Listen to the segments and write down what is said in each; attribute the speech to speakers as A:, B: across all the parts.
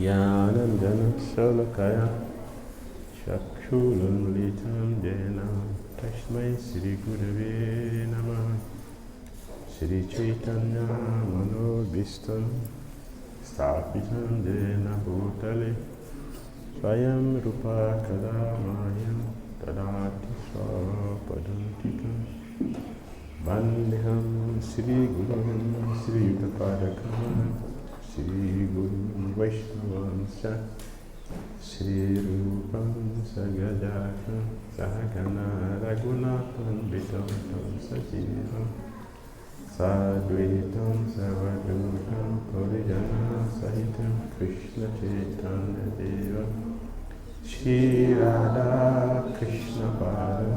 A: ज्ञानञ्जनशलाकया चक्षुरुन्मिलितं येन तस्मै श्रीगुरवे नमः। श्रीचैतन्यमनोभीष्टं स्थापितं येन भूतले स्वयं रूपा कदा मह्यं ददाति स्वपदान्तिकं। वन्देऽहं श्रीगुरुं श्रीयुतपादकं श्रीगुरुं वैष्णवंश श्रीरूपं सगजातं सहगना रघुनाथान्वितं सजीवं साद्वैतं सर्वदूतं परिजनसहितं कृष्णचैतन्यदेवं श्रीराधा कृष्णपादं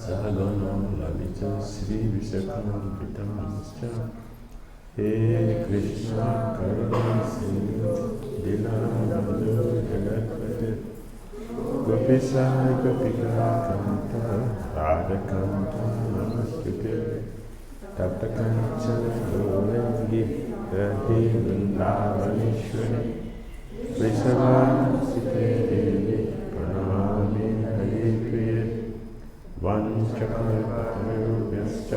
A: सहगणं ललितं श्रीविशाखान्वितांश्च। हे कृष्ण करुणा सिन्धु दीनबन्धु जगत्पते गोपीसा गोपिकान्त राधाकान्त नमस्ते। तप्तकाञ्चन गौरङ्गी राधे वृन्दावनेश्वरी वृषभानुसुते देवी प्रणमामि हरिप्रिये। वंशकल्पतरुभ्यश्च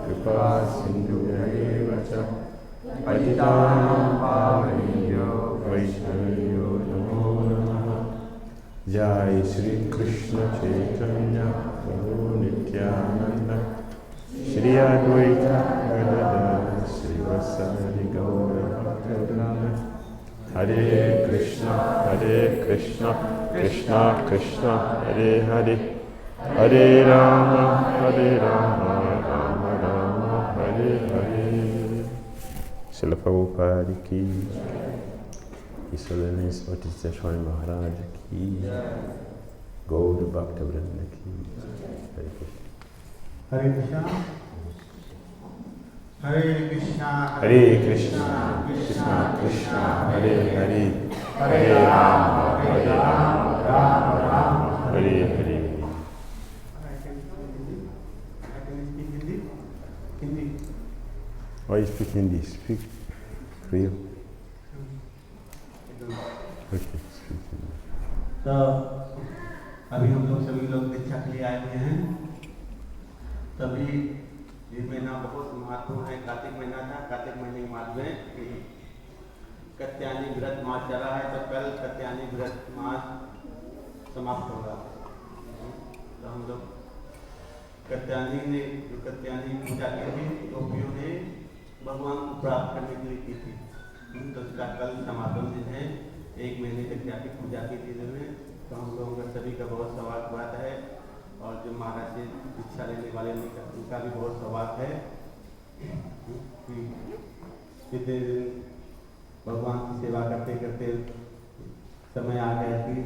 A: कृपा सिन्धुभ्यैव च पतितानां पावनेभ्यो वैष्णवेभ्यो नमो नमः। जय श्री कृष्ण चैतन्य प्रभु नित्यानंद श्री अद्वैत गदाधर श्रीवासादि गौर भक्तवृंद। हरे कृष्णा कृष्णा कृष्णा हरे हरे हरे राम राम राम हरे हरे। श्रील प्रभुपाद की, His Holiness Bhakti Swami Maharaj की, गौर भक्तवृंद की। हरे कृष्ण
B: हरे कृष्णा हरे Krishna
A: Krishna Krishna Hare Hare Hare Ram Ram Ram Hare Hare. Why you speak Hindi? Speak real. Okay, speak Hindi.
B: तो अभी हम लोग सभी लोग दीक्षा के लिए आए हुए हैं। तभी ये महीना बहुत महत्वपूर्ण है। कार्तिक महीना था। कार्तिक महीने के बाद में कत्यानी व्रत मास चला है, तो कल कत्यानी व्रत मास समाप्त होगा। तो हम लोग कत्यानी ने जो कत्यानी पूजा की थी, गोपियों ने भगवान को प्राप्त करने के लिए की थी, तो उसका कल समापन दिन है। 1 महीने तक जाके पूजा की थी में। तो हम लोगों का सभी का बहुत सौभाग्य है, और जो महाराज से दीक्षा लेने वाले उनका भी बहुत सौभाग्य है। कितने दिन भगवान की सेवा करते करते समय आ गया कि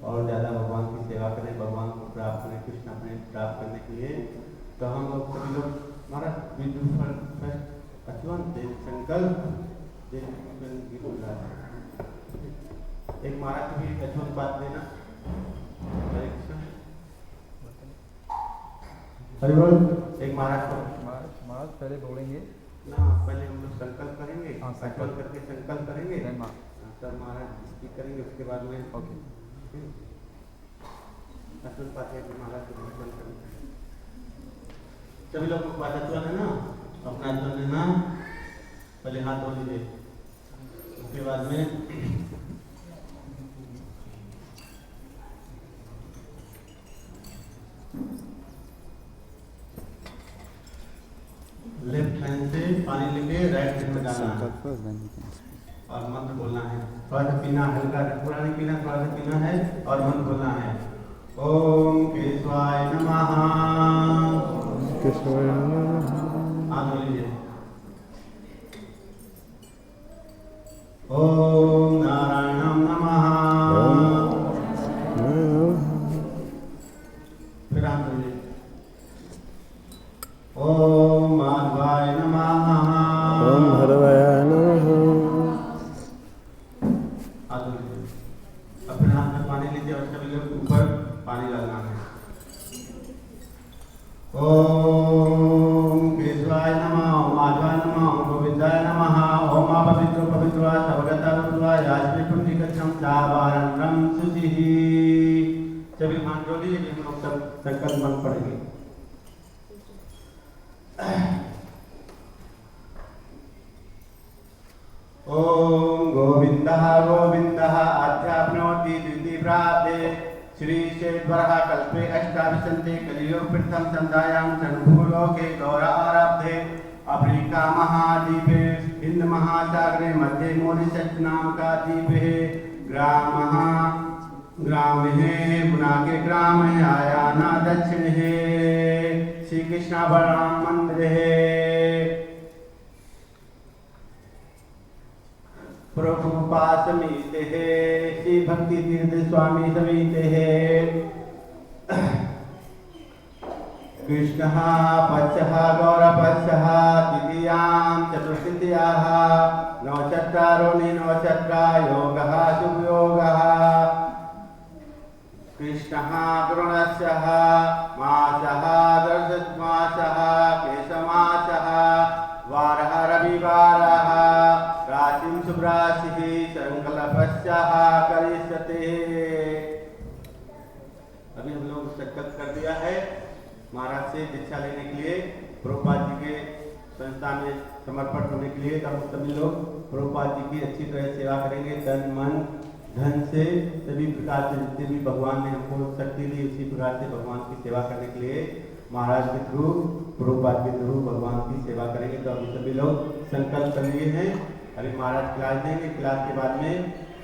B: और ज़्यादा भगवान की सेवा करें, भगवान को प्राप्त करें, कृष्ण अपने प्राप्त करने के लिए। तो हम लोग सभी लोग महाराज संकल्प एक महाराज की अचूक बात देना। हरे कृष्ण हरि बोल। एक महाराज को
C: महाराज पहले बोलेंगे
B: ना, पहले हम लोग संकल्प करेंगे, संकल्प करके संकल्प करेंगे, तब महाराज स्पीक करेंगे। उसके बाद में
C: ओके
B: अचूक बात है कि महाराज को संकल्प करेंगे। सभी लोग को बात अचूक है ना, अपना अचूक लेना, पहले हाथ धो लीजिए। उसके बाद में लेफ्ट हैंड से पानी लेके राइट हैंड में डालना है और मंत्र बोलना है। थोड़ा सा पीना, हल्का पूरा नहीं पीना, थोड़ा सा पीना है और मंत्र बोलना है। ओम केशवाय नमः।
A: केशवाय नमः।
B: हाथ धो लीजिए। ओम नारायणं नमः। फिर हाथ धो लीजिए। ओम माधवाय नमः।
A: ओम भरवाय नमः।
B: हाथ धो लीजिए। अपने हाथ में पानी लीजिए और सभी लोग ऊपर पानी डालना है। ओम केशवाय नमः, ओम माधवाय नमः, ओम गोविंदाय नमः, ओम पवित्र पवित्र सर्वगता रुद्राय यास्मि पुण्यकथम चावारंगम सुचिहि। सभी हाथ जोड़िए, हम लोग सब संकल्प मंत्र पढ़ेंगे। ओम गोविंदः गोविंदः अध्यात्मनोति द्वितीयप्राप्ते श्री शेषवरः कल्पे अष्टादशन्ते कलियुग प्रथम संध्यायां चतुर्भुलोके गौर आरब्धे अफ्रीका महाद्वीपे हिंद महासागरे मध्ये मॉरिशस नाम का द्वीप है। ग्राम है बुनाके ग्राम है आयाना दक्षिण है। श्री कृष्ण बलराम मंदिर है। प्रभुपाद समीत है। श्री भक्ति तीर्थ स्वामी समीत है। कृष्णः पक्षः गौरपक्षः द्वितीयां चतुर्थित्याः नवचत्वारो नवचत्वा योगः शुभयोगः। कृष्णः कृणस्यः मासः दर्शमासः केशमासः वारः रविवारः राशिं शुभराशिः संकल्पस्यः करिष्यते। अभी हम लोग संकल्प कर दिया है महाराज से दीक्षा लेने के लिए, प्रभुपाद जी के संस्थान में समर्पण होने के लिए। तब सभी लोग प्रभुपाद जी की अच्छी तरह सेवा करेंगे, तन मन धन से सभी प्रकार से। जितने भी भगवान ने हमको शक्ति दी उसी प्रकार से भगवान की सेवा करने के लिए महाराज के थ्रू, प्रभुपाद के थ्रू भगवान की सेवा करेंगे। तो अभी सभी लोग संकल्प कर लिए हैं। अभी महाराज क्लास देंगे, क्लास के बाद में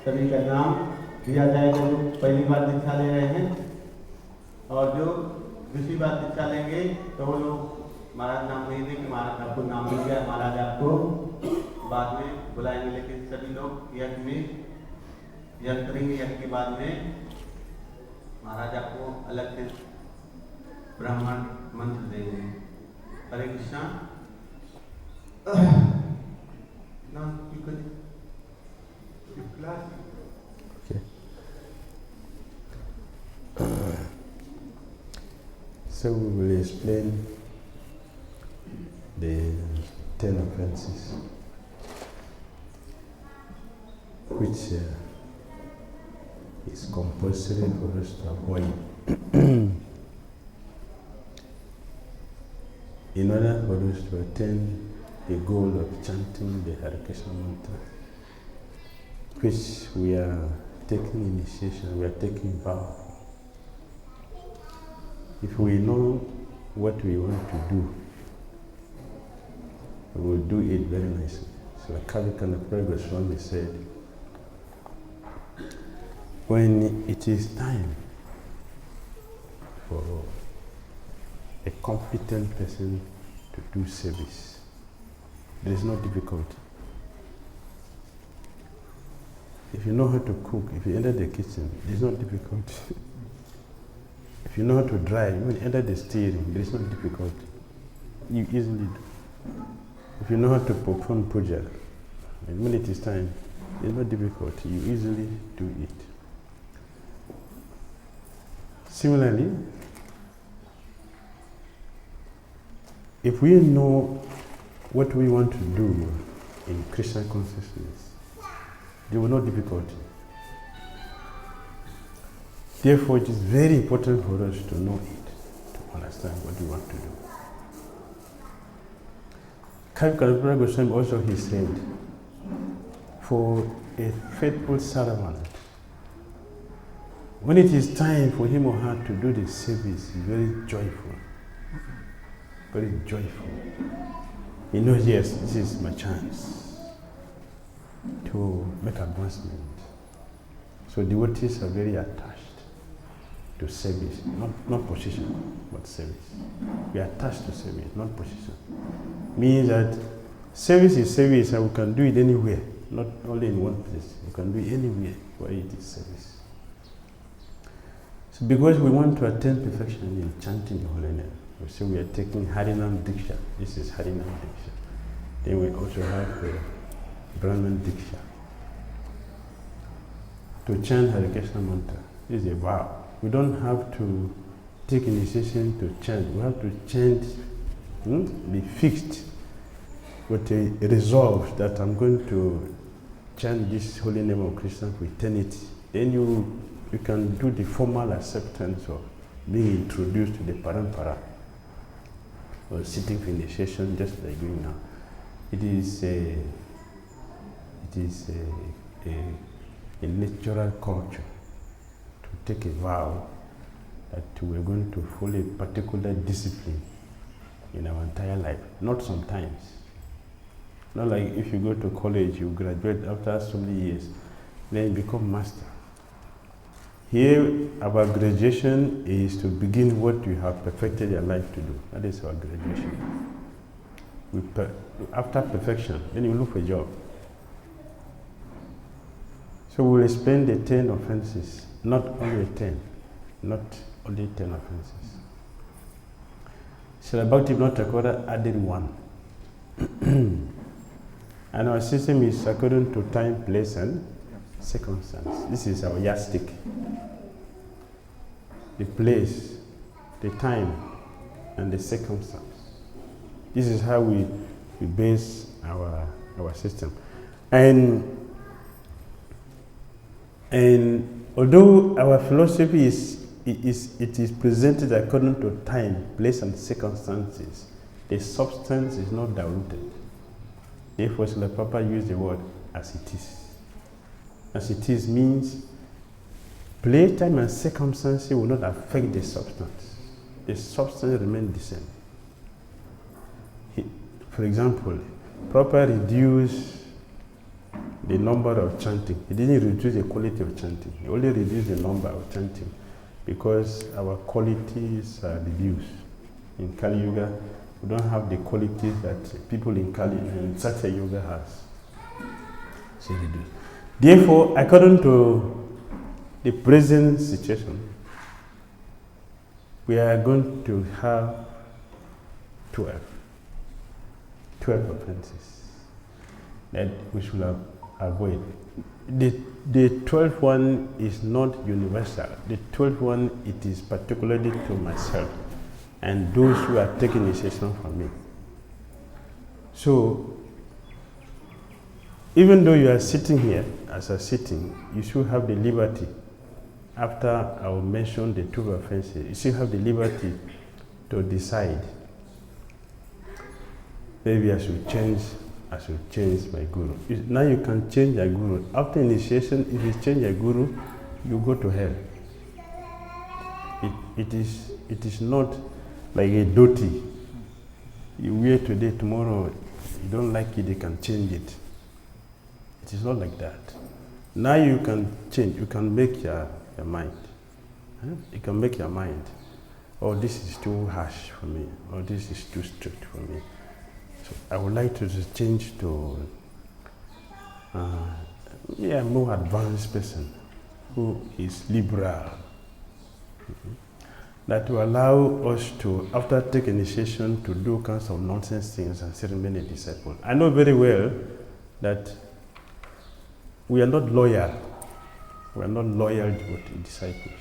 B: सभी का नाम दिया जाएगा जो पहली बार दीक्षा ले रहे हैं, और जो दूसरी बार दीक्षा लेंगे तो वो लोग महाराज नाम नहीं देंगे। महाराज आपको नाम मिल गया, महाराज आपको बाद में बुलाएंगे। लेकिन सभी लोग यज्ञ में यज्ञ करेंगे। यज्ञ के बाद में महाराज आपको अलग से ब्राह्मण मंत्र देंगे। हरे Krishna.
A: So we will explain the 10 offenses which is compulsory for us to avoid in order for us to attain the goal of chanting the Hare Krishna mantra, which we are taking initiation, we are taking vow. If we know what we want to do, we will do it very nicely. So like Swami said, when it is time for a competent person to do service, there is no difficulty. If you know how to cook, if you enter the kitchen, there is no difficulty. If you know how to drive, when you enter the steering, there is no difficulty. You easily do. If you know how to perform puja, and when it is time, there is no difficulty. You easily do it. Similarly, if we know what we want to do in Krishna consciousness, there will be no difficulty. Therefore, it is very important for us to know it, to understand what we want to do. Kalpana Goswami also he said, for a faithful servant, when it is time for him or her to do the service, he is very joyful. Very joyful. He knows, yes, this is my chance to make advancement. So devotees are very attached to service, not position, but service. We are attached to service, not position. Means that service is service and we can do it anywhere, not only in one place. We can do it anywhere where it is service. So because we want to attain perfection in chanting the holy name, so we are taking Harinam Diksha. This is Harinam Diksha. Then we also have the Brahman Diksha. To chant Hare Krishna mantra is a vow. We don't have to take initiation to chant. We have to chant, be fixed with a resolve that I'm going to chant this holy name of Krishna for eternity, then you can do the formal acceptance of being introduced to the parampara or sitting for initiation, just like doing now. It is a natural culture to take a vow that we're going to follow a particular discipline in our entire life. Not sometimes. Not like if you go to college, you graduate after so many years, then you become master. Here, our graduation is to begin what you have perfected your life to do. That is our graduation. After perfection, then you look for a job. So we'll explain the 10 offenses, not only 10, not only 10 offenses. Srila Bhakti Thakur added one. And our system is according to time, place, and circumstance. This is our yardstick. The place, the time, and the circumstance. This is how we base our system. And although our philosophy is presented according to time, place, and circumstances, the substance is not diluted. Therefore, Srila Prabhupada used the word as it is. As it is means place, time, and circumstances will not affect the substance. The substance remains the same. For example, Prabhupada reduced the number of chanting. He didn't reduce the quality of chanting. He only reduced the number of chanting because our qualities are reduced. In Kali Yuga, we don't have the qualities that people in Satya Yuga has. So reduced. Therefore, according to the present situation, we are going to have 12 offenses that we should avoid. The 12th one is not universal. The 12th one, it is particularly to myself and those who are taking initiation from me. So, even though you are sitting here as a sitting, you should have the liberty, after I will mention the 12 offenses, you should have the liberty to decide, maybe I should change my guru. Now you can change your guru. After initiation, if you change your guru, you go to hell. It is not like a dhoti. You wear today, tomorrow, you don't like it, you can change it. It is not like that. Now you can change, you can make your mind. You can make your mind, oh, this is too harsh for me, or this is too strict for me. So I would like to just change to a more advanced person who is liberal. That will allow us to, after taking initiation, to do kinds of nonsense things and ceremony disciples. I know very well that we are not loyal. We are not loyal devotee disciples.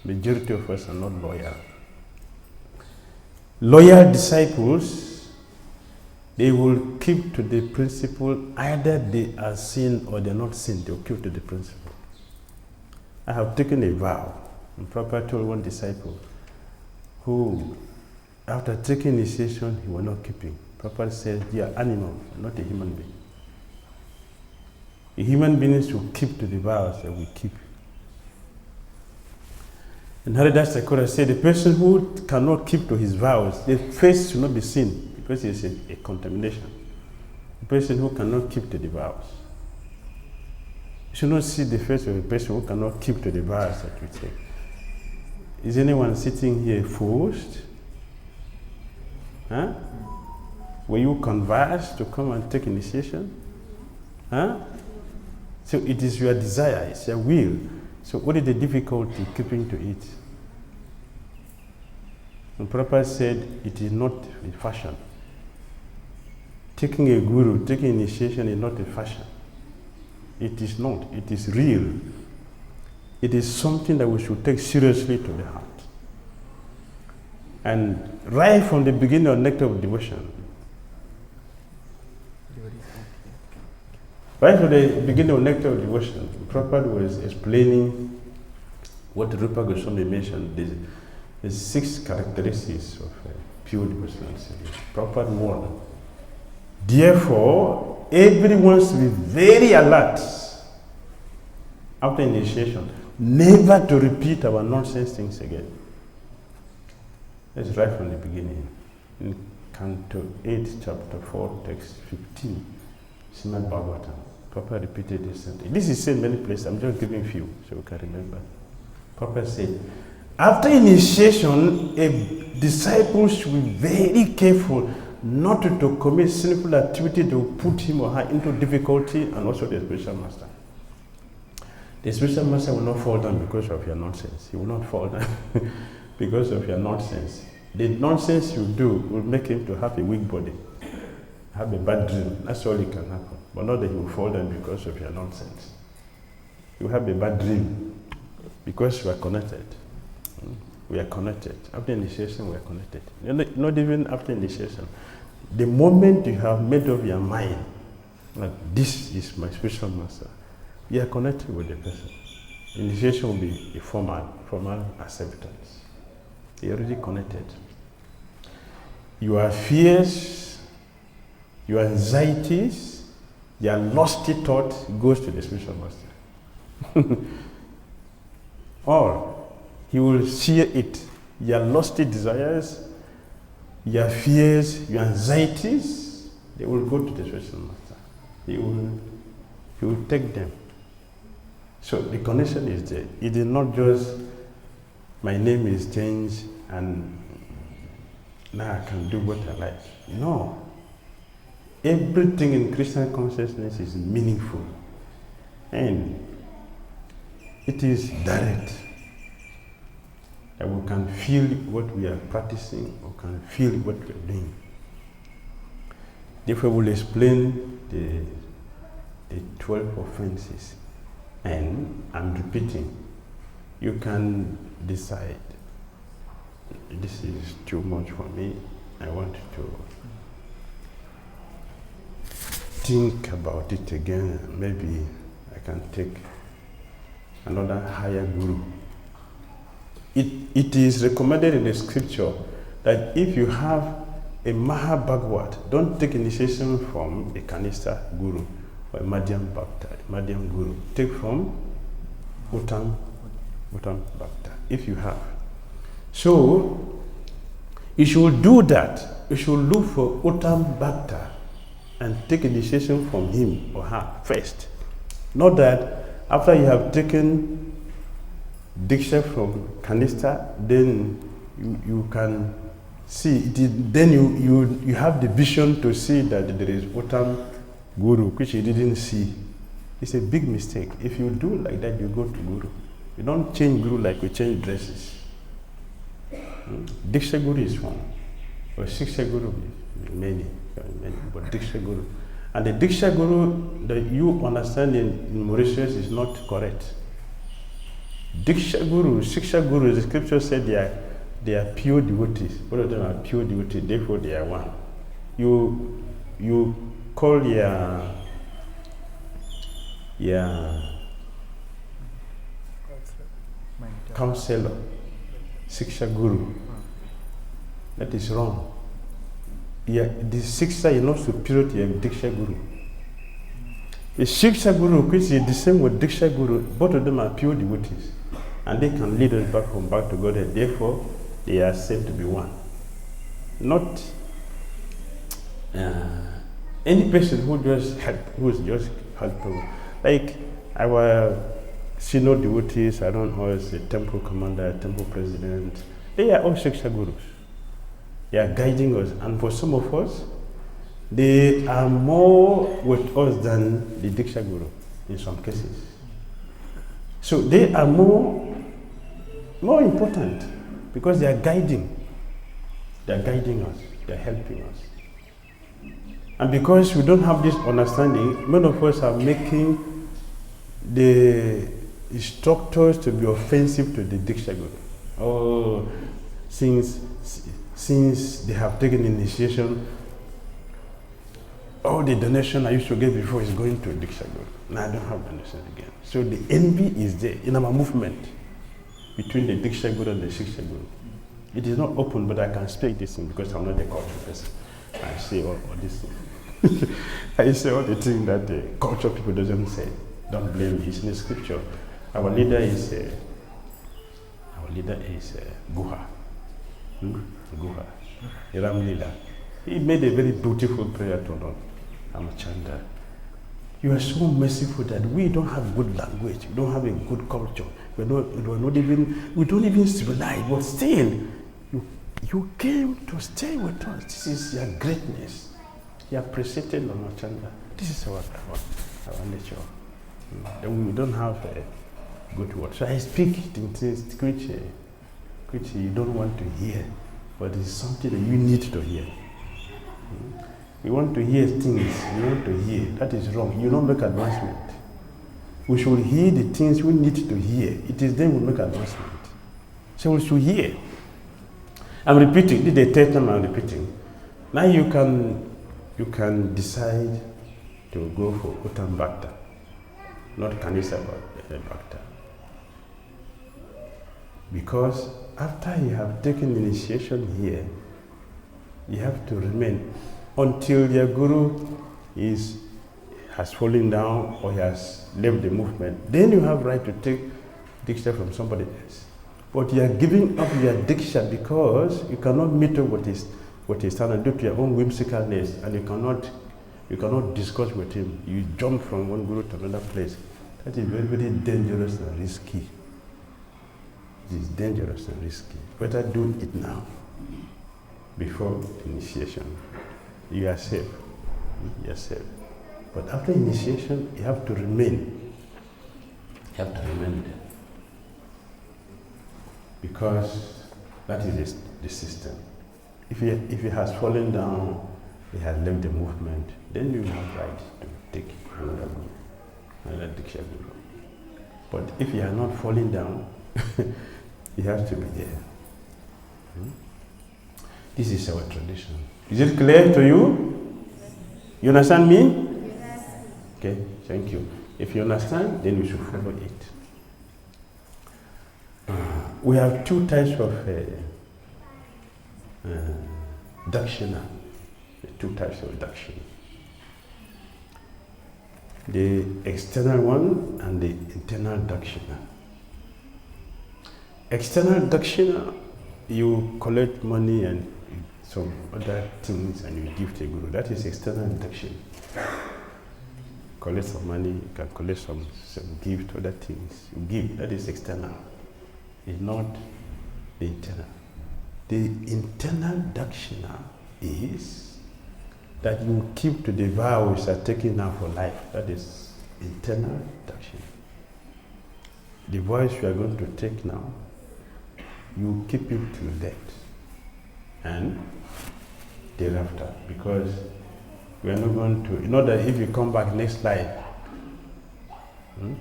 A: Majority of us are not loyal. Loyal disciples, they will keep to the principle, either they are seen or they are not seen, they will keep to the principle. I have taken a vow, and Prabhupada told one disciple who, after taking initiation, he was not keeping. Prabhupada said, you are animal, not a human being. A human beings will keep to the vows that we keep. And Haridas Thakur said, the person who cannot keep to his vows, the face should not be seen because it's a contamination. The person who cannot keep to the vows. You should not see the face of a person who cannot keep to the vows that we take. Is anyone sitting here forced? Huh? Were you convinced to come and take initiation? Huh? So it is your desire, it's your will. So what is the difficulty keeping to it? And Prabhupada said it is not a fashion. Taking a guru, taking initiation is not a fashion. It is not, it is real. It is something that we should take seriously to the heart. And right from the beginning of Nectar of Devotion, Right from the beginning of Nectar of Devotion, Prabhupada was explaining what Rupa Goswami mentioned, the 6 characteristics of pure devotional service. Prabhupada warned. Therefore, everyone should be very alert after initiation, never to repeat our nonsense things again. That's right from the beginning. In Canto 8, Chapter 4, Text 15, Srimad Bhagavatam. Papa repeated this sentence. This is said in many places. I'm just giving a few so we can remember. Papa said, after initiation, a disciple should be very careful not to commit sinful activity to put him or her into difficulty, and also the spiritual master. The spiritual master will not fall down because of your nonsense. He will not fall down because of your nonsense. The nonsense you do will make him to have a weak body, have a bad dream. That's all it can happen. But not that he will fall down because of your nonsense. You have a bad dream because you are connected. We are connected. After initiation, we are connected. Not even after initiation. The moment you have made up your mind, like this is my spiritual master, you are connected with the person. Initiation will be a formal acceptance. You are already connected. Your fears, your anxieties, your lusty thought goes to the spiritual master. Or he will share it. Your lusty desires, your fears, your anxieties, they will go to the spiritual master. He will take them. So the connection is there. It is not just my name is changed and now I can do what I like. No. Everything in Christian consciousness is meaningful. And it is direct. And we can feel what we are practicing, or can feel what we are doing. Therefore, we'll explain the 12 offenses. And I'm repeating, you can decide, this is too much for me, I want to think about it again, maybe I can take another higher guru. It is recommended in the scripture that if you have a Maha Bhagavad, don't take initiation from a Kanista guru or a Madhyam Bhakta, Madhyam guru. Take from Uttam Bhakta, if you have. So, you should do that. You should look for Uttam Bhakta and take initiation from him or her first. Not that after you have taken Diksha from Kanista, then you can see, then you have the vision to see that there is Uttam Guru, which you didn't see. It's a big mistake. If you do like that, you go to Guru. You don't change Guru like we change dresses. Diksha Guru is one, or Shiksha Guru, many, but Diksha Guru. And the Diksha Guru that you understand in Mauritius is not correct. Diksha Guru, Shiksha Guru, the scripture said they are pure devotees. Both of them are pure devotees, therefore they are one. You call your counselor Shiksha Guru. That is wrong. The Shiksha is not superior to your Diksha Guru. The Shiksha Guru, which is the same with Diksha Guru, both of them are pure devotees. And they can lead us back home, back to Godhead. Therefore, they are said to be one. Not any person who is just helpful. Like our senior devotees, I don't know, as the temple commander, temple president, they are all Shiksha Gurus. They are guiding us. And for some of us, they are more with us than the Diksha Guru in some cases. So they are more important because they are guiding. They are guiding us. They are helping us. And because we don't have this understanding, many of us are making the instructors to be offensive to the Diksha Guru. Oh, since they have taken initiation, all the donation I used to get before is going to Diksha Guru. Now I don't have donation again. So the envy is there in our movement between the Diksha Guru and the Shiksha Guru. It is not open, but I can speak this thing because I'm not a cultural person. I say all this thing. I say all the things that the cultural people doesn't say. Don't blame me. It's in the scripture. Our leader is Guha. Guha. Ram Lila. He made a very beautiful prayer to Lord Amachanda. You are so merciful that we don't have good language, we don't have a good culture, we don't even civilize, but still, you came to stay with us. This is your greatness. You appreciated Amachanda. This is our nature. Then we don't have a good word. So I speak things which you don't want to hear, but it's something that you need to hear. We want to hear things, we want to hear. That is wrong. You don't make advancement. We should hear the things we need to hear. It is then we make advancement. So we should hear. I'm repeating. This is the third time I'm repeating. Now you can decide to go for Uttam Bhakta, not Kanisa Bhakta. Because after you have taken initiation here, you have to remain until your guru has fallen down or he has left the movement. Then you have right to take diksha from somebody else. But you are giving up your diksha because you cannot meet up with his standard due to your own whimsicalness, and you cannot discuss with him. You jump from one guru to another place. That is very, very dangerous and risky. It is dangerous and risky. Better do it now, before initiation. You are safe. You are safe. But after initiation, you have to remain. You have to remain there. Because that is the system. If he has fallen down, he has left the movement, then you have right to take another diksha guru. But if you are not falling down, you have to be there. This is our tradition. Is it clear to you? You understand me? Yes. Okay, thank you. If you understand, then you should follow it. We have two types of dakshina. Two types of dakshina. The external one and the internal dakshina. External dakshina, you collect money and some other things and you give to a guru. That is external dakshina. Collect some money, you can collect some gift, other things. You give, that is external. It's not the internal. The internal dakshina is that you keep to the vows you are taking now for life. That is internal dakshina. The vows you are going to take now, you keep it till death and thereafter, because we are not going to, in order if you come back next life,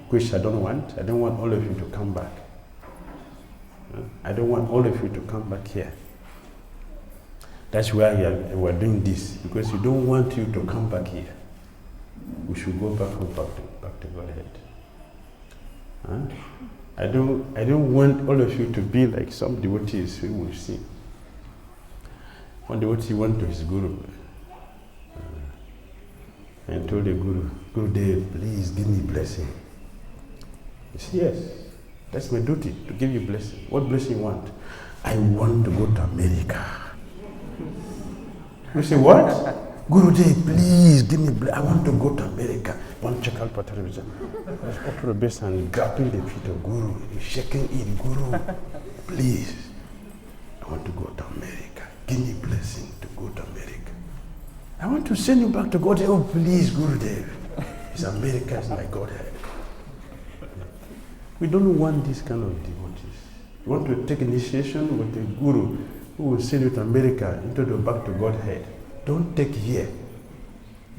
A: which I don't want all of you to come back. I don't want all of you to come back here. That's why we are doing this, because you don't want you to come back here. We should go back to Godhead. I don't want all of you to be like some devotees who will see. One devotee went to his guru and told the guru, Gurudev, please give me blessing. He said, yes, that's my duty, to give you blessing. What blessing you want? I want to go to America. You say, what? Gurudev, please give me blessing. I want to go to America. One check out television. I was up to the base and grabbing the feet of Guru, shaking it, Guru, please. I want to go to America. Give me blessing to go to America. I want to send you back to Godhead. Oh, please, Gurudev. It's America, is my Godhead. We don't want this kind of devotees. You want to take initiation with the Guru who will send you to America, into the back to Godhead. Don't take here.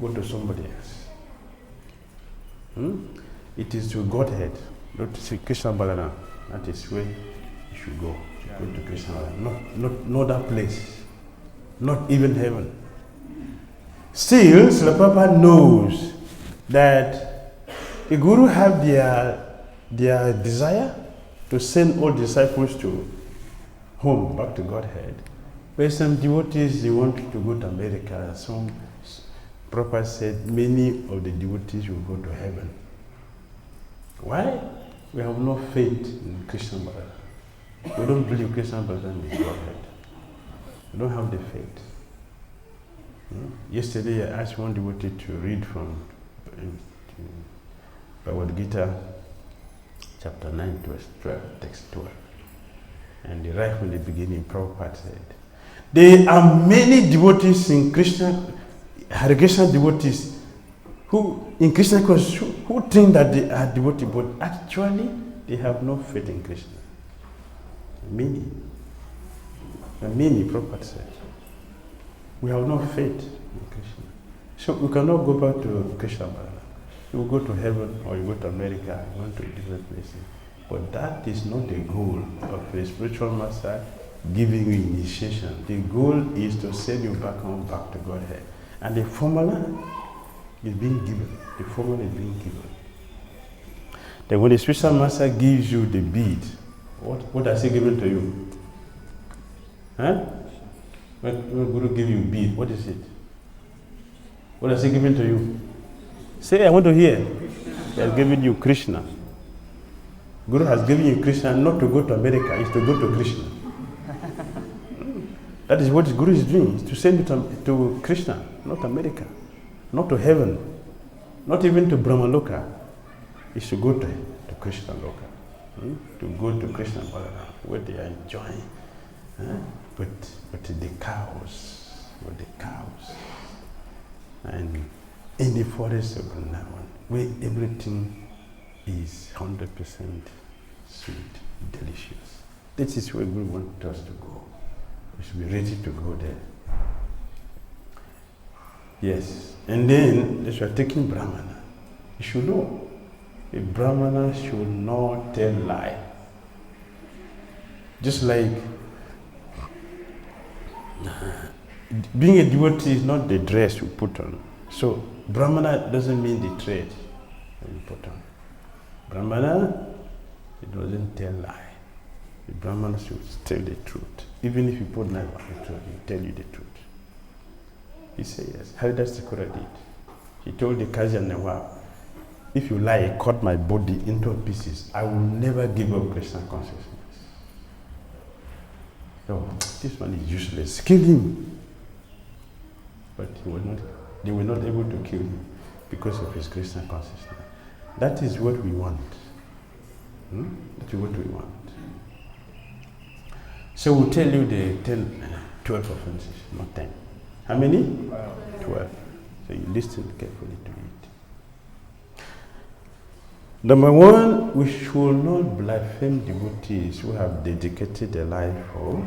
A: Go to somebody else. It is to Godhead, not to say Krishna Balana. That is where you should go. Go to Krishna Balana. Not that place. Not even heaven. Still, Srila Prabhupada knows that the Guru have their desire to send all disciples to home, back to Godhead. But some devotees, they want to go to America. Some Prabhupada said many of the devotees will go to heaven. Why? We have no faith in Krishna Balaram. We don't believe Krishna Balaram is Godhead. We don't have the faith. Yesterday I asked one devotee to read from Bhagavad Gita, chapter 9, verse 12, text 12. And right from the beginning, Prabhupada said, there are many devotees in Krishna, Hare Krishna devotees, who in Krishna consciousness who think that they are devotees, but actually they have no faith in Krishna. Many. Many, Prabhupada said. We have no faith in Krishna. So we cannot go back to Krishna Balaram. You go to heaven or you go to America, you go to different places. But that is not the goal of a spiritual master giving you initiation. The goal is to send you back home, back to Godhead. And the formula is being given. The formula is being given. Then when the spiritual master gives you the bead, what does he give to you? Huh? When Guru gives you bead, what is it? What does he give to you? Say, I want to hear. He has given you Krishna. Guru has given you Krishna not to go to America, it's to go to Krishna. That is what Guru is doing, is to send you to Krishna, not America, not to heaven, not even to Brahmaloka. It's to go to Krishna Loka, to go to Krishna Balaram, where they are enjoying. But the cows, with the cows, and in the forest of Vrindavan, where everything is 100% sweet, delicious. This is where we want us to go. We should be ready to go there. Yes, and then as you are taking Brahmana, you should know, a Brahmana should not tell lie. Just like being a devotee is not the dress you put on. So Brahmana doesn't mean the trade that you put on. Brahmana, it doesn't tell lie. The Brahmana should tell the truth. Even if you put knife on the truth, he tell you the truth. He says yes. Haridas Thakura did. He told the Kazi and Nawab, if you lie, cut my body into pieces, I will never give up Krishna consciousness. So this one is useless. Kill him. But they were not able to kill him because of his Krishna consciousness. That is what we want. That is what we want. So we'll tell you the 12 offenses, not 10. How many? 12. So you listen carefully to it. Number one, we should not blaspheme devotees who have dedicated their life for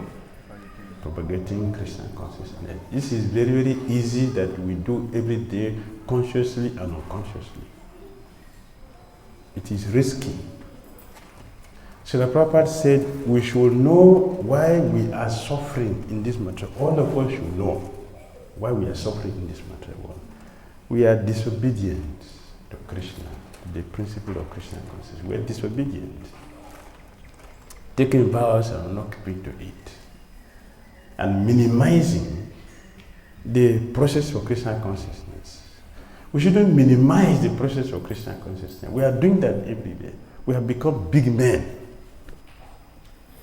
A: propagating Krishna consciousness. This is very, very easy that we do every day, consciously and unconsciously. It is risky. Srila Prabhupada said we should know why we are suffering in this matter. All of us should know why we are suffering in this matter. We are disobedient to Krishna, the principle of Krishna consciousness. We are disobedient. Taking vows and not keeping to it. And minimizing the process of Krishna consciousness. We shouldn't minimize the process of Krishna consciousness. We are doing that every day. We have become big men.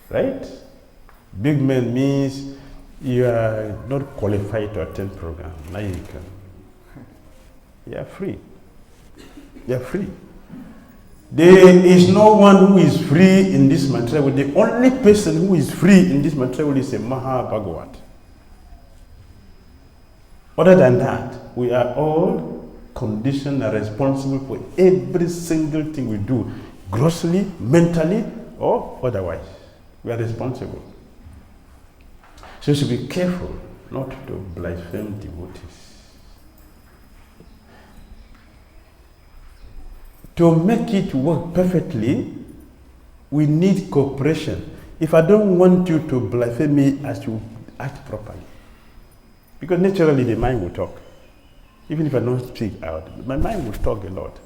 A: Right? Big men means you are not qualified to attend program. Now you can. You are free. You are free. There is no one who is free in this material. The only person who is free in this material is a Maha Bhagavat. Other than that, we are all conditioned and responsible for every single thing we do, grossly, mentally, or otherwise. We are responsible. So you should be careful not to blaspheme devotees. To make it work perfectly, we need cooperation. If I don't want you to blaspheme me, as you act properly. Because naturally the mind will talk. Even if I don't speak out, my mind will talk a lot.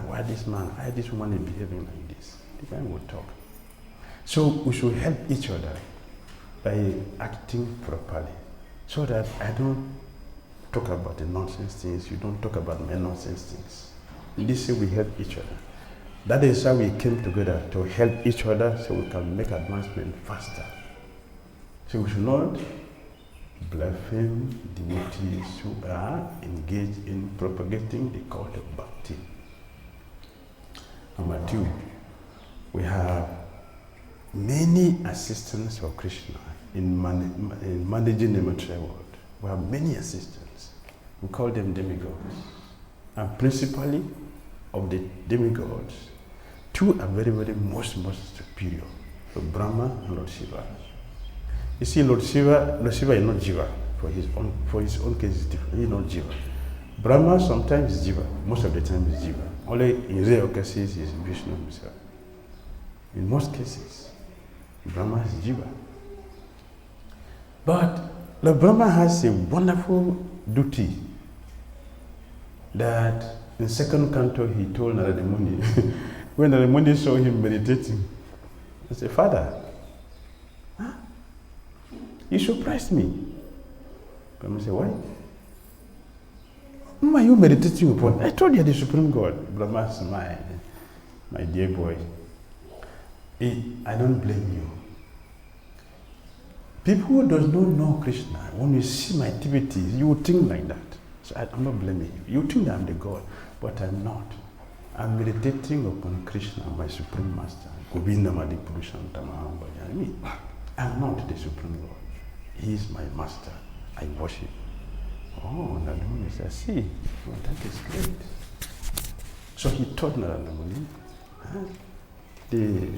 A: Why this man, why this woman is behaving like this? The mind will talk. So we should help each other by acting properly, so that I don't talk about the nonsense things, you don't talk about my nonsense things. In this way, we help each other. That is how we came together, to help each other so we can make advancement faster. So we should not blaspheme devotees who are engaged in propagating the cult of Bhakti. Number 2, we have many assistants of Krishna in managing the material world. We have many assistants. We call them demigods. And principally of the demigods, 2 are very, very most superior. So Brahma and Lord Shiva. You see, Lord Shiva is not Jiva. For his own case is different. He is not Jiva. Brahma sometimes is Jiva. Most of the time is Jiva. Only in rare cases is Vishnu himself. In most cases, Brahma is Jiva. But Lord Brahma has a wonderful duty that in 2nd canto he told Narada Muni. When Narada Muni saw him meditating, he said, Father, you surprised me. Brahma said, why? Who are you meditating upon? I told you the Supreme God. Brahma smiled. My dear boy, I don't blame you. People who does not know Krishna, when you see my activities, you would think like that. So I'm not blaming you. You think I'm the God, but I'm not. I'm meditating upon Krishna, my Supreme Master. I'm not the Supreme God. He is my Master. I worship. Oh, Narada Muni said, see, well, that is great. So he taught Narada Muni the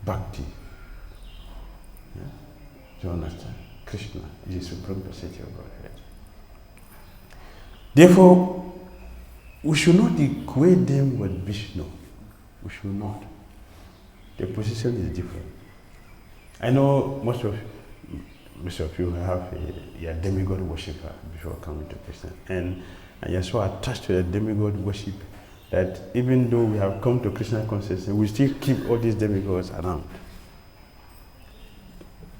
A: Bhakti. Yeah? Do you understand? Krishna is the Supreme Personality of Godhead. Therefore, we should not equate them with Vishnu. We should not. The position is different. I know most of you have a demigod worshipper before coming to Krishna. And you're so attached to the demigod worship that even though we have come to Krishna consciousness, we still keep all these demigods around.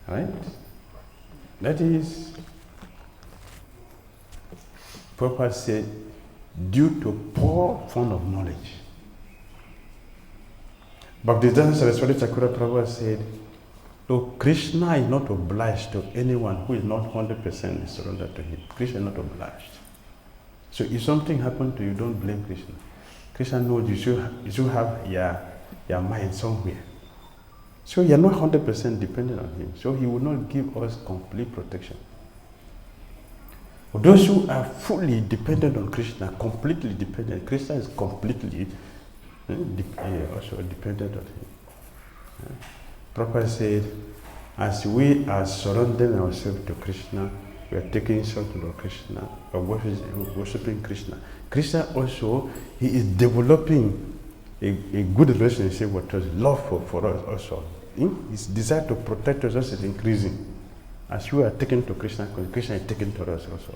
A: Right? That is, Prabhupada said, due to poor fund of knowledge. Bhaktivedanta Saraswati Thakur Prabhupada said, so Krishna is not obliged to anyone who is not 100% surrendered to him. Krishna is not obliged. So if something happened to you, don't blame Krishna. Krishna knows you should have your mind somewhere. So you're not 100% dependent on him. So he will not give us complete protection. For those who are fully dependent on Krishna, completely dependent, Krishna is completely also dependent on him. Prabhupada said, as we are surrendering ourselves to Krishna, we are taking shelter of Krishna, or worshipping Krishna. Krishna also, he is developing a good relationship with us, love for us also. His desire to protect us is increasing. As we are taken to Krishna, Krishna is taken to us also.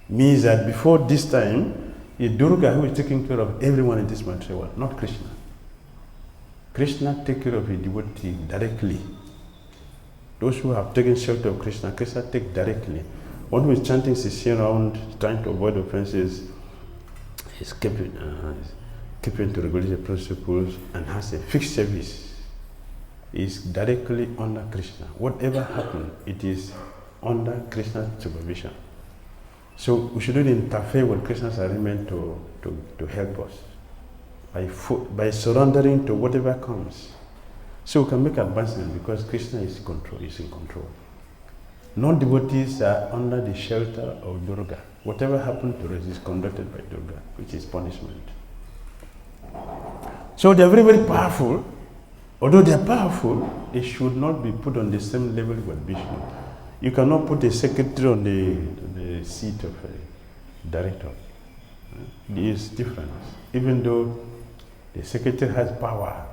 A: Means that before this time, a Durga who is taking care of everyone in this material world, not Krishna. Krishna takes care of a devotee directly. Those who have taken shelter of Krishna, Krishna takes directly. One who is chanting sitting around, trying to avoid offenses, is keeping to regulate principles and has a fixed service, is directly under Krishna. Whatever happens, it is under Krishna's supervision. So we shouldn't interfere with Krishna's arrangement to help us by surrendering to whatever comes. So we can make advancement because Krishna is in control. Non-devotees are under the shelter of Durga. Whatever happened to us is conducted by Durga, which is punishment. So they are very, very powerful. Although they are powerful, they should not be put on the same level with Vishnu. You cannot put a secretary on the seat of a director. There is difference. Even though the secretary has power,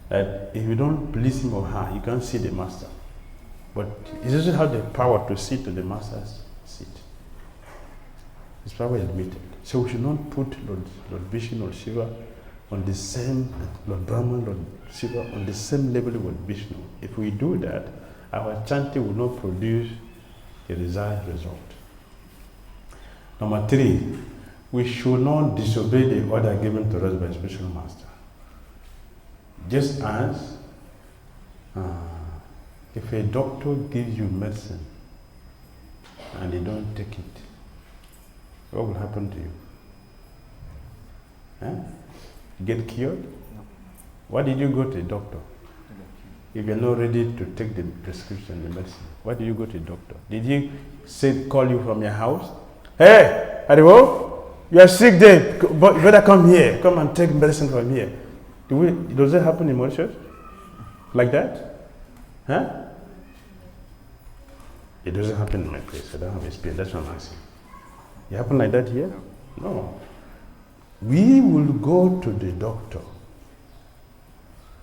A: that if you don't please him or her, you can't see the master. But he doesn't have the power to sit on the master's seat. His power is limited. So we should not put Lord Vishnu, Lord Shiva on the same, Lord Brahma, Lord Shiva on the same level with Vishnu. If we do that, our chanting will not produce the desired result. Number 3, we should not disobey the order given to us by spiritual master. Just as if a doctor gives you medicine and you don't take it, what will happen to you? You get cured?
C: No.
A: Why did you go to the doctor? If you're not ready to take the prescription, the medicine, why did you go to the doctor? Did he call you from your house? Hey, Haribo, you are sick there. You better come here. Come and take medicine from here. Does that happen in Mauritius? Like that? Huh? It doesn't happen in my place. I don't have experience. That's what I'm asking. It happen like that here? No. We will go to the doctor.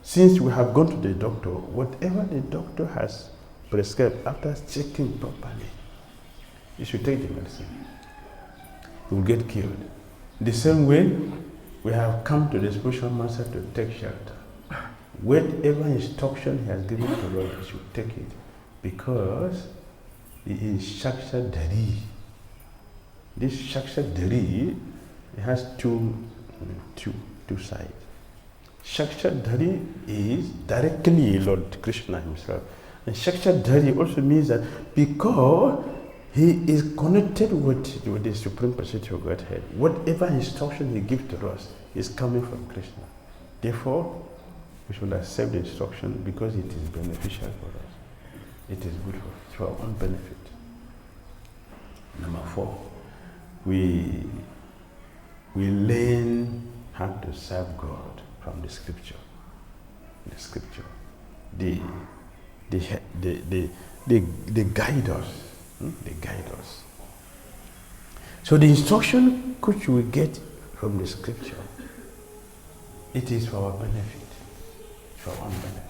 A: Since we have gone to the doctor, whatever the doctor has prescribed, after checking properly, you should take the medicine. You will get cured. The same way, we have come to the spiritual master to take shelter. Whatever instruction he has given to us, we should take it. Because he is Shaksha Dhari. This Shaksha Dhari, it has two sides. Shaksha Dhari is directly Lord Krishna himself. And Shaksha Dhari also means that because he is connected with the Supreme Personality of Godhead, whatever instruction he gives to us is coming from Krishna. Therefore, we should accept the instruction because it is beneficial for us. It is good for our own benefit. Number 4, we learn how to serve God from the scripture. The scripture. They guide us. They guide us. So the instruction which we get from the scripture, it is for our benefit, for our own benefit.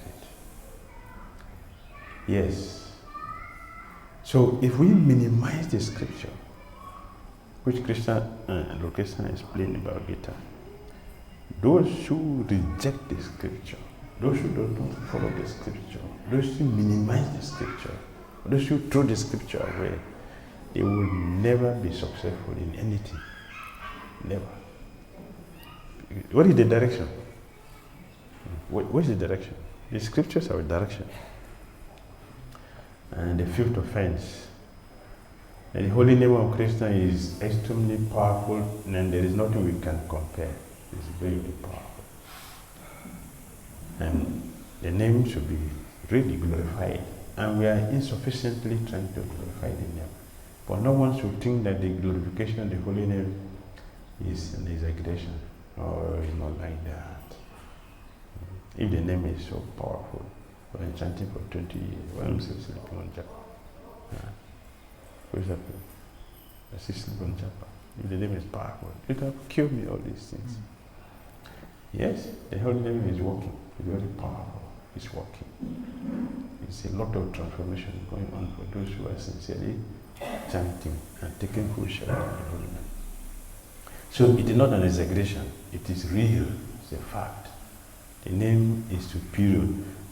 A: Yes. So if we minimize the scripture, which Lord Krishna explained about Gita, those who reject the scripture, those who don't follow the scripture, those who minimize the scripture, those who throw the scripture away, they will never be successful in anything. Never. What is the direction? What is the direction? The scriptures are a direction. And the 5th offense. And the holy name of Krishna is extremely powerful, and there is nothing we can compare. It's very, very powerful. And the name should be really glorified. And we are insufficiently trying to glorify the name. But no one should think that the glorification of the holy name is an exaggeration, or is not like that. If the name is so powerful, we've been chanting for 20 years, why am I still sleeping on japa? For example, I still sleep on japa. If the name is powerful, you can cure me all these things. Yes, the holy name is working. It's very powerful. It's working. It's a lot of transformation going on for those who are sincerely chanting and taking full shelter of the holy name. So it is not an exaggeration. It is real. It's a fact. The name is superior.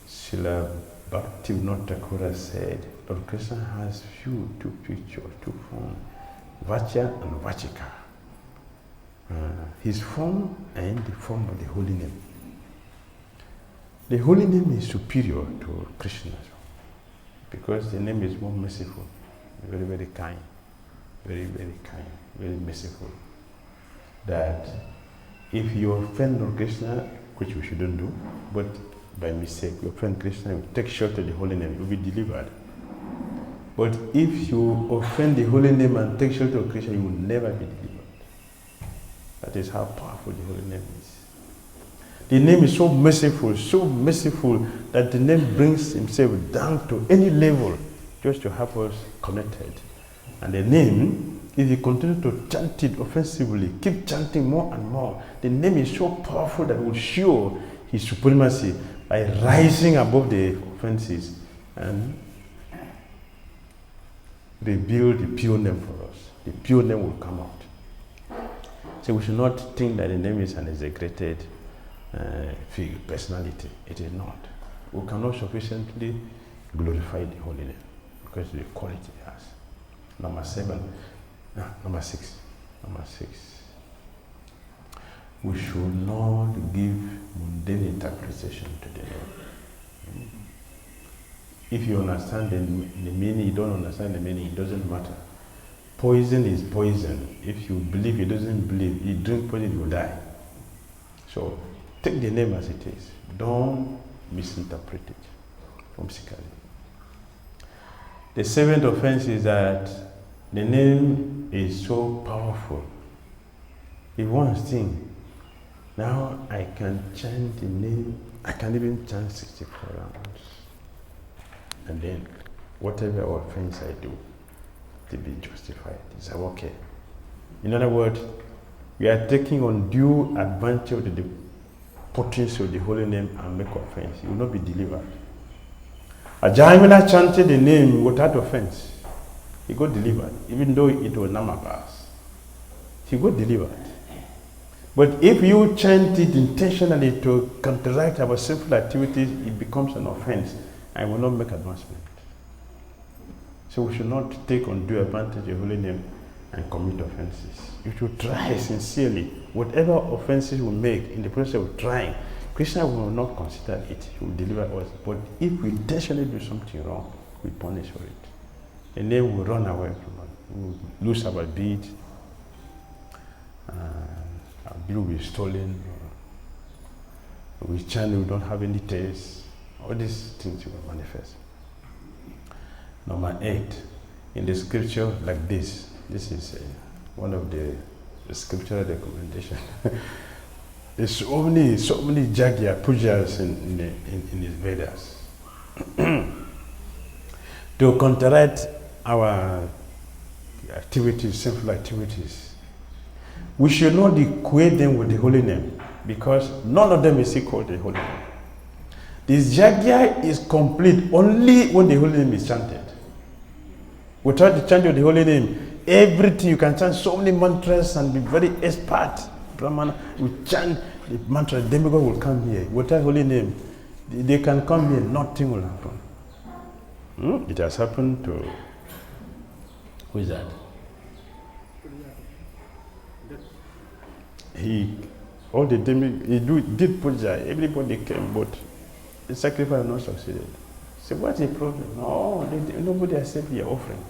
A: Srila Bhakti said, Lord Krishna has two pictures, 2 forms, Vacha and Vachika. His form and the form of the holy name. The holy name is superior to Krishna because the name is more merciful, very, very kind, very, very kind, very merciful. That if you offend Lord Krishna, which we shouldn't do, but by mistake, you offend Krishna, you take shelter of the holy name, you will be delivered. But if you offend the holy name and take shelter of Krishna, you will never be delivered. That is how powerful the holy name is. The name is so merciful that the name brings himself down to any level just to help us connected. And the name, if you continue to chant it offensively, keep chanting more and more, the name is so powerful that it will show his supremacy by rising above the offenses and reveal the pure name for us. The pure name will come out. So we should not think that the name is an exaggerated personality. It is not. We cannot sufficiently glorify the holy name because of the quality it has. Number 6. We should not give mundane interpretation to the name. If you understand the meaning, you don't understand the meaning, it doesn't matter. Poison is poison. If you believe, he doesn't believe. You drink poison, you die. So take the name as it is. Don't misinterpret it whimsically. The 7th offense is that the name is so powerful. If one thinks, now I can chant the name, I can even chant 64 rounds. And then whatever offense I do, to be justified. Is that okay? In other words, we are taking undue advantage of the potency of the holy name and make offense. You will not be delivered. Ajahimila chanted the name without offense. He got delivered, even though it was Namabas. He got delivered. But if you chant it intentionally to counteract our sinful activities, it becomes an offense and will not make advancement. So we should not take undue advantage of the holy name and commit offenses. You should try sincerely. Whatever offenses we make in the process of trying, Krishna will not consider it. He will deliver us. But if we intentionally do something wrong, we punish for it. The name will run away from us. We will lose our bead. Our bead will be stolen. We chant, we don't have any taste. All these things will manifest. Number 8, in the scripture like this is one of the scriptural recommendation. There's so many Jagya pujas in the Vedas. To counteract our activities, sinful activities, we should not equate them with the holy name because none of them is equal to the holy name. This Jagya is complete only when the holy name is chanted. Without the chanting of the holy name, everything you can chant so many mantras and be very expert. Brahmana will chant the mantra, the demigod will come here. Without holy name, they can come here, nothing will happen. It has happened to, who is that? He did puja, everybody came, but the sacrifice not succeeded. So what's the problem? No, nobody accepted your offering.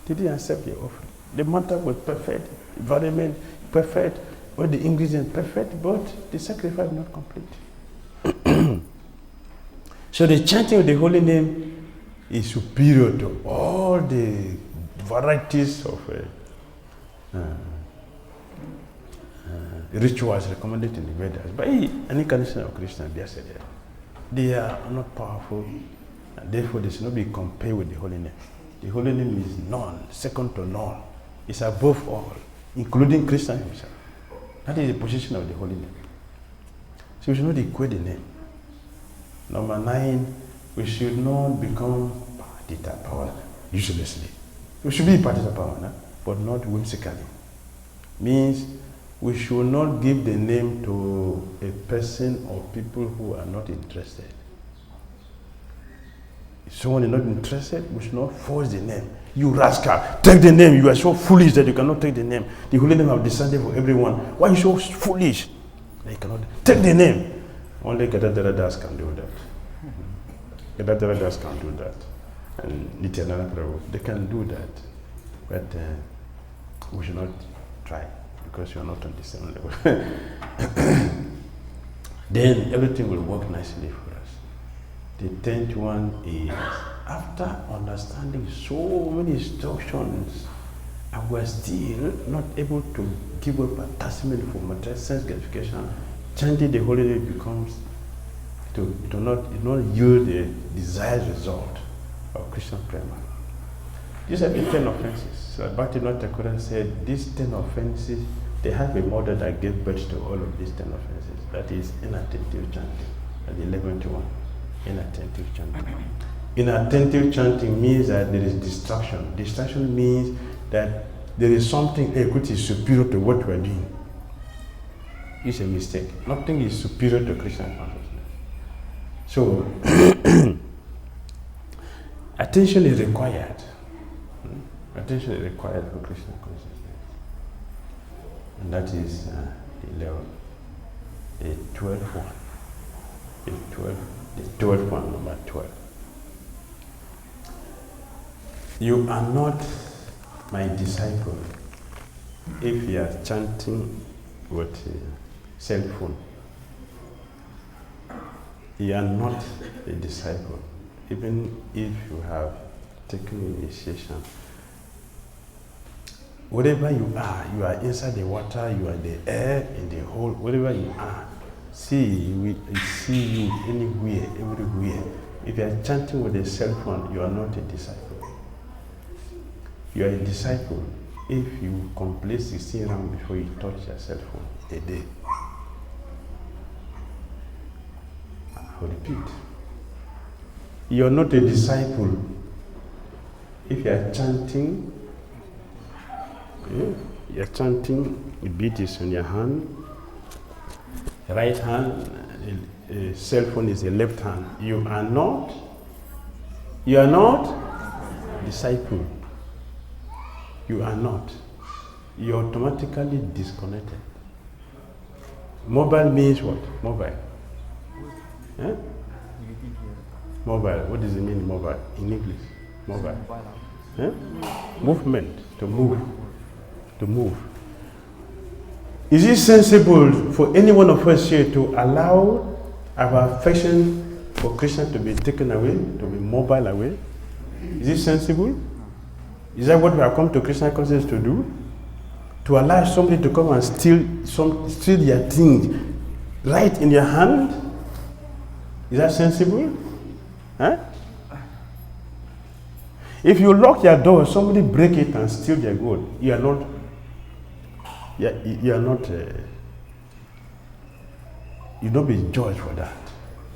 A: They didn't accept your offering. The mantra was perfect, environment perfect, all the ingredients perfect, but the sacrifice not complete. So the chanting of the holy name is superior to all the varieties of rituals recommended in the Vedas by any incarnation of Krishna. They are not powerful, and therefore they should not be compared with the holy name. The holy name is none, second to none. It's above all, including Krishna himself. That is the position of the holy name. So we should not equate the name. Number 9, we should not become partita power uselessly. We should be partita power, but not whimsically. Means we should not give the name to a person or people who are not interested. If someone is not interested, we should not force the name. You rascal, take the name. You are so foolish that you cannot take the name. The holy name have descended for everyone. Why are you so foolish that you cannot take the name? Only Gadadhara Das can do that. Gadadhara Das can do that. And Nityananda Prabhu, they can do that. But we should not try because you are not on the same level. Then everything will work nicely for us. The 10th one is, after understanding so many instructions, and we're still not able to give up attachment for material sense gratification, chanting the holy name becomes to not yield the desired result of Krishna Prema. These are the 10 offenses. So Bhakti Thakur said, these 10 offenses, they have a mother that gave birth to all of these 10 offenses. That is inattentive chanting. And the 11th one, inattentive chanting. Inattentive chanting means that there is distraction. Distraction means that there is something which is superior to what we are doing. It's a mistake. Nothing is superior to Krishna consciousness. So, attention is required. Attention is required for Krishna consciousness. And that is the level, the 12th one. The 12th one, number 12. You are not my disciple if you are chanting with a cell phone. You are not a disciple, even if you have taken initiation. Wherever you are inside the water, you are in the air, in the hole, wherever you are, we see you anywhere, everywhere. If you are chanting with a cell phone, you are not a disciple. You are a disciple if you complete 16 rounds before you touch your cell phone a day. I'll repeat. You are not a disciple if you are chanting. You are chanting, the beat is on your hand, right hand, the cell phone is the left hand. You are not disciple. You are not. You are automatically disconnected. Mobile means what? Mobile. Eh? Mobile. What does it mean, mobile? In English? Mobile. Eh? Movement. To move. To move. Is it sensible for any one of us here to allow our affection for Krishna to be taken away, to be mobile away? Is it sensible? Is that what we have come to Krishna consciousness to do? To allow somebody to come and steal their things right in your hand? Is that sensible? Huh? If you lock your door, somebody break it and steal their gold, you are not. You don't be judged for that.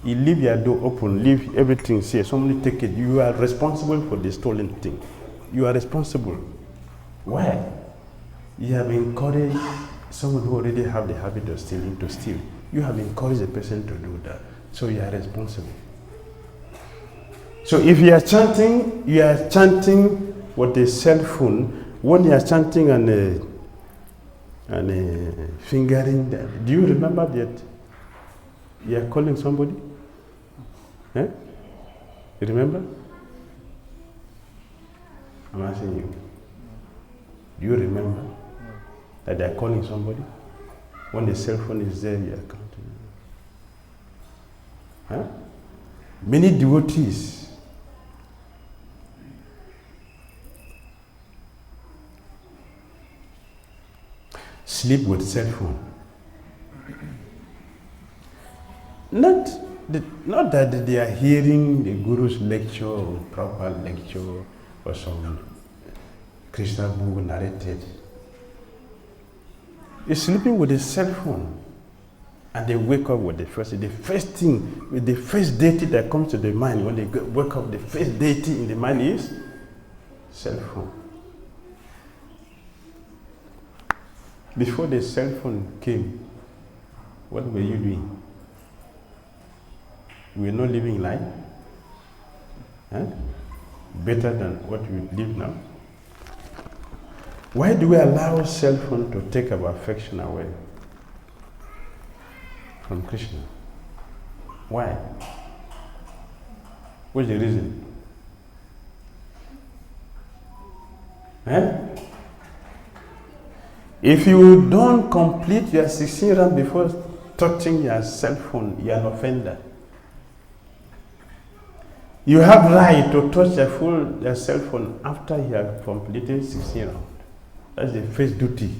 A: You leave your door open, leave everything here. Somebody take it. You are responsible for the stolen thing. You are responsible. Why? You have encouraged someone who already have the habit of stealing to steal. You have encouraged a person to do that. So you are responsible. So if you are chanting with a cell phone. When you are chanting and fingering that, do you remember that you are calling somebody? Eh? You remember? I'm asking you. Do you remember that they are calling somebody? When the cell phone is there, you are counting. Huh? Many devotees sleep with cell phone. Not that they are hearing the Guru's lecture or proper lecture or some Krishna book narrated. They're sleeping with a cell phone and they wake up with the first thing, with the first deity that comes to the mind. When they wake up, the first deity in the mind is cell phone. Before the cell phone came, what were you doing? We were not living life. Huh? Better than what we live now. Why do we allow cell phone to take our affection away from Krishna? Why? What's the reason? Huh? If you don't complete your 16 rounds before touching your cell phone, you are an offender. You have right to touch your cell phone after you have completed 16 rounds. That's the first duty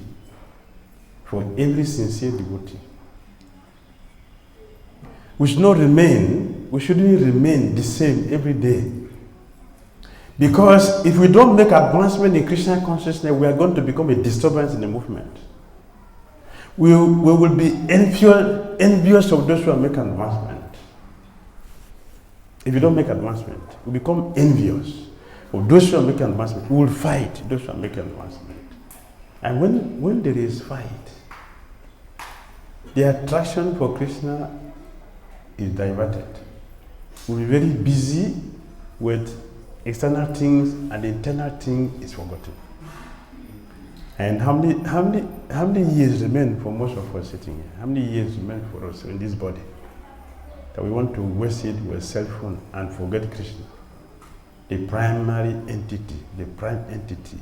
A: for every sincere devotee. We shouldn't remain the same every day. Because if we don't make advancement in Krishna consciousness, we are going to become a disturbance in the movement. We will be envious of those who are making advancement. If you don't make advancement, we become envious of those who are making advancement. We will fight those who are making advancement. And when there is fight, the attraction for Krishna is diverted. We'll be very busy with external things, and the internal thing is forgotten. And how many years remain for most of us sitting here? How many years remain for us in this body? That we want to waste it with cell phone and forget Krishna, the primary entity, the prime entity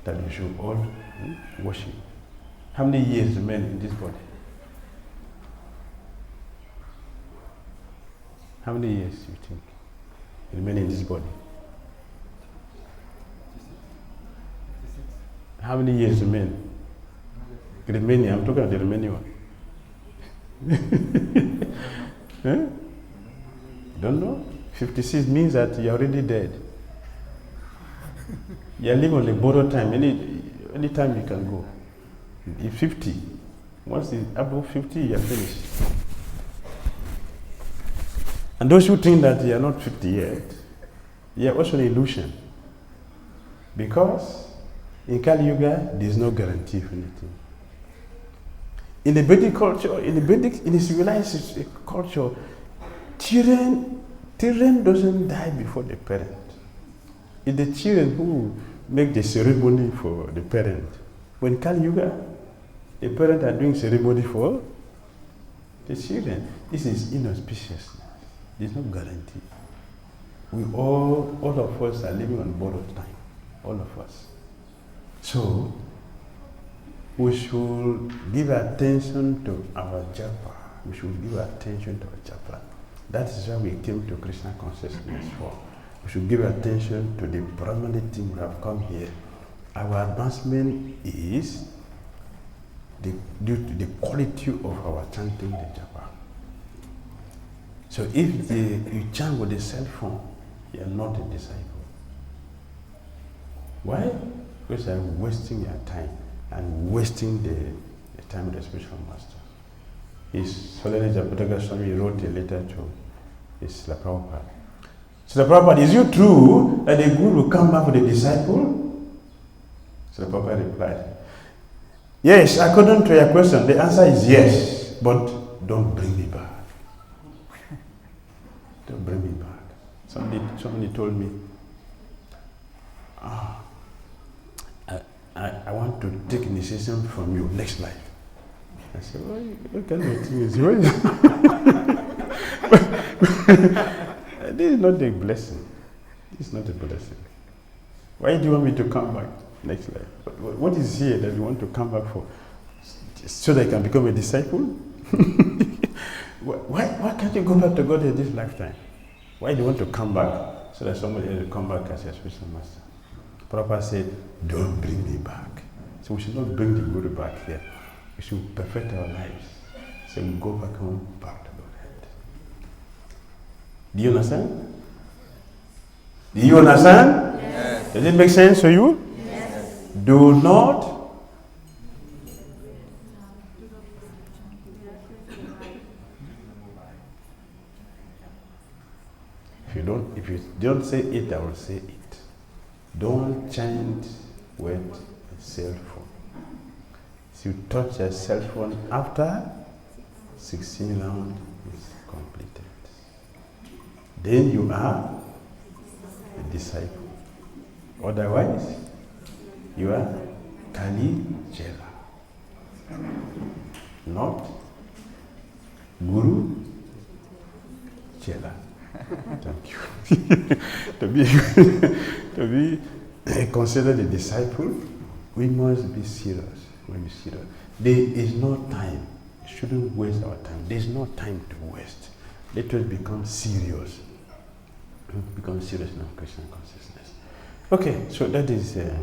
A: that we should all worship. How many years remain in this body? How many years do you think remain in this body? How many years remain? Remaining, I'm talking about the remaining one. Huh? Don't know? 56 means that you're already dead. You're living on the borrowed time. Any time you can go. If 50, once it's above 50, you're finished. And those who think that you are not 50 yet, you are also an illusion. Because in Kali Yuga, there is no guarantee for anything. In the Vedic culture, in the civilized culture, children doesn't die before the parent. It's the children who make the ceremony for the parent. When Kali Yuga, the parents are doing ceremony for the children. This is inauspicious. There's no guarantee. We all of us are living on borrowed time. All of us. So, we should give attention to our japa. We should give attention to our japa. That is why we came to Krishna consciousness for. We should give attention to the primary thing we have come here. Our advancement is due to the quality of our chanting the japa. So if you chant with a cell phone, you are not a disciple. Why? Because you are wasting your time and wasting the time of the spiritual master. His Holiness Swami wrote a letter to his Srila Prabhupada. Srila Prabhupada, is it true that the Guru will come back with a disciple? Srila Prabhupada replied, yes, according to your question, the answer is yes, but don't bring me back. Don't bring me back. Somebody told me, I want to take initiation from you next life. I said, what kind of thing is this is not a blessing. This is not a blessing. Why do you want me to come back next life? What is here that you want to come back for? So that I can become a disciple? Why can't you go back to God in this lifetime? Why do you want to come back so that somebody else will come back as your spiritual master? Prabhupada said, don't bring me back. So we should not bring the Guru back here. We should perfect our lives. So we go back home, back to Godhead. Do you understand? Do you understand? Yes. Does it make sense to you? Yes. Do not If you don't say it, I will say it. Don't chant with a cell phone. If you touch a cell phone after 16 rounds is completed, then you are a disciple. Otherwise, you are Kali Chela, not Guru Chela. Thank you. to be considered a disciple, we must be serious. There is no time. We shouldn't waste our time. There is no time to waste. Let us become serious. Become serious in our Christian consciousness. Okay, so that is the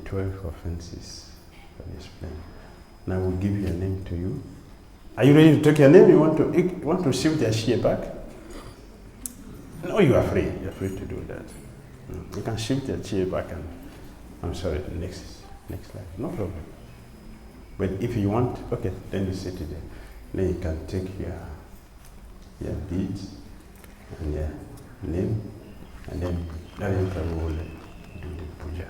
A: 12 offenses that I explained. Now we'll give you a name to you. Are you ready to take your name? You want to shift your chair back? No, you are free. You're free to do that. You can shift your chair back and I'm sorry, next slide. No problem. But if you want, okay, then you sit there. Then you can take your beads and your name, and then Dharamprabhu will do the puja.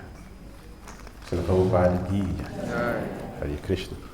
A: Srila Prabhupada Ki Jai. Hare Krishna.